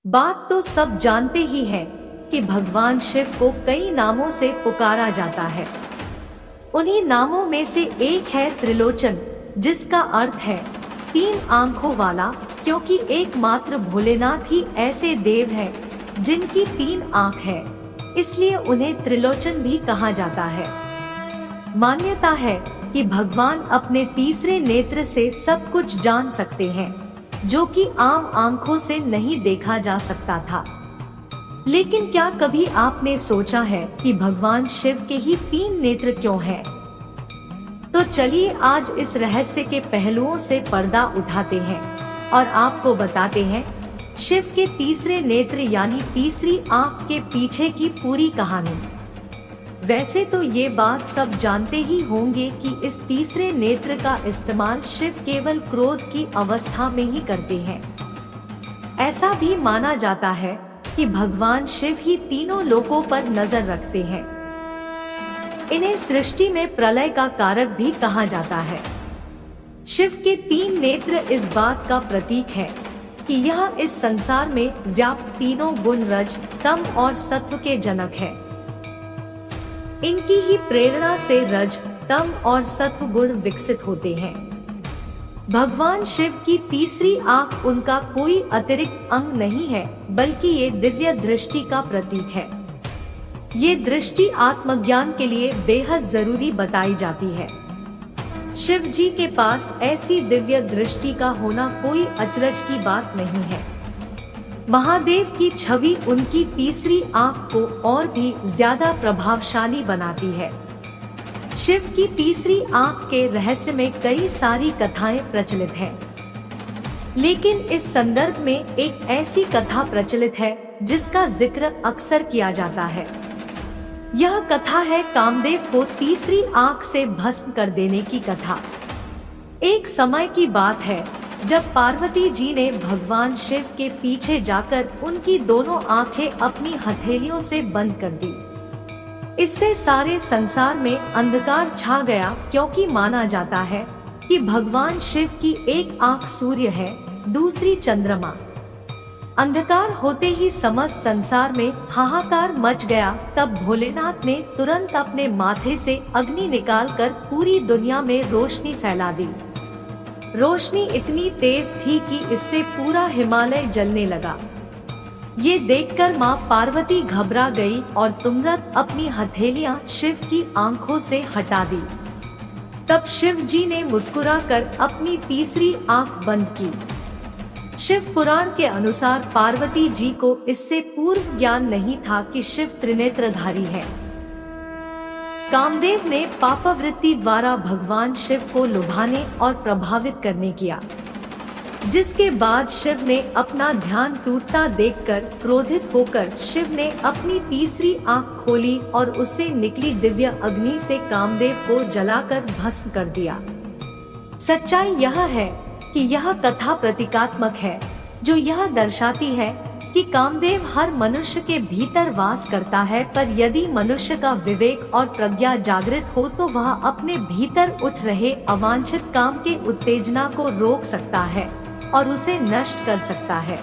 बात तो सब जानते ही हैं कि भगवान शिव को कई नामों से पुकारा जाता है। उन्हीं नामों में से एक है त्रिलोचन, जिसका अर्थ है तीन आंखों वाला, क्योंकि एकमात्र भोलेनाथ ही ऐसे देव हैं जिनकी तीन आंख है, इसलिए उन्हें त्रिलोचन भी कहा जाता है। मान्यता है कि भगवान अपने तीसरे नेत्र से सब कुछ जान सकते हैं, जो कि आम आंखों से नहीं देखा जा सकता था। लेकिन क्या कभी आपने सोचा है कि भगवान शिव के ही तीन नेत्र क्यों हैं? तो चलिए आज इस रहस्य के पहलुओं से पर्दा उठाते हैं और आपको बताते हैं शिव के तीसरे नेत्र यानी तीसरी आंख के पीछे की पूरी कहानी। वैसे तो ये बात सब जानते ही होंगे कि इस तीसरे नेत्र का इस्तेमाल शिव केवल क्रोध की अवस्था में ही करते हैं। ऐसा भी माना जाता है कि भगवान शिव ही तीनों लोकों पर नजर रखते हैं। इन्हें सृष्टि में प्रलय का कारक भी कहा जाता है। शिव के तीन नेत्र इस बात का प्रतीक है कि यह इस संसार में व्याप्त तीनों गुण रज, तम और सत्व के जनक है। इनकी ही प्रेरणा से रज, तम और सत्व गुण विकसित होते हैं। भगवान शिव की तीसरी आंख उनका कोई अतिरिक्त अंग नहीं है, बल्कि ये दिव्य दृष्टि का प्रतीक है। ये दृष्टि आत्मज्ञान के लिए बेहद जरूरी बताई जाती है। शिव जी के पास ऐसी दिव्य दृष्टि का होना कोई अचरज की बात नहीं है। महादेव की छवि उनकी तीसरी आंख को और भी ज्यादा प्रभावशाली बनाती है। शिव की तीसरी आंख के रहस्य में कई सारी कथाएं प्रचलित हैं, लेकिन इस संदर्भ में एक ऐसी कथा प्रचलित है जिसका जिक्र अक्सर किया जाता है। यह कथा है कामदेव को तीसरी आंख से भस्म कर देने की कथा। एक समय की बात है जब पार्वती जी ने भगवान शिव के पीछे जाकर उनकी दोनों आंखें अपनी हथेलियों से बंद कर दी। इससे सारे संसार में अंधकार छा गया, क्योंकि माना जाता है कि भगवान शिव की एक आंख सूर्य है, दूसरी चंद्रमा। अंधकार होते ही समस्त संसार में हाहाकार मच गया। तब भोलेनाथ ने तुरंत अपने माथे से अग्नि निकालकर पूरी दुनिया में रोशनी फैला दी। रोशनी इतनी तेज थी कि इससे पूरा हिमालय जलने लगा। ये देखकर माँ पार्वती घबरा गई और तुरंत अपनी हथेलियां शिव की आंखों से हटा दी। तब शिव जी ने मुस्कुराकर अपनी तीसरी आंख बंद की। शिव पुराण के अनुसार पार्वती जी को इससे पूर्व ज्ञान नहीं था कि शिव त्रिनेत्रधारी है। कामदेव ने पापवृत्ति द्वारा भगवान शिव को लुभाने और प्रभावित करने किया, जिसके बाद शिव ने अपना ध्यान टूटता देखकर क्रोधित होकर शिव ने अपनी तीसरी आंख खोली और उससे निकली दिव्य अग्नि से कामदेव को जलाकर भस्म कर दिया। सच्चाई यह है कि यह कथा प्रतीकात्मक है, जो यह दर्शाती है कि कामदेव हर मनुष्य के भीतर वास करता है, पर यदि मनुष्य का विवेक और प्रज्ञा जागृत हो तो वह अपने भीतर उठ रहे अवांछित काम के उत्तेजना को रोक सकता है और उसे नष्ट कर सकता है।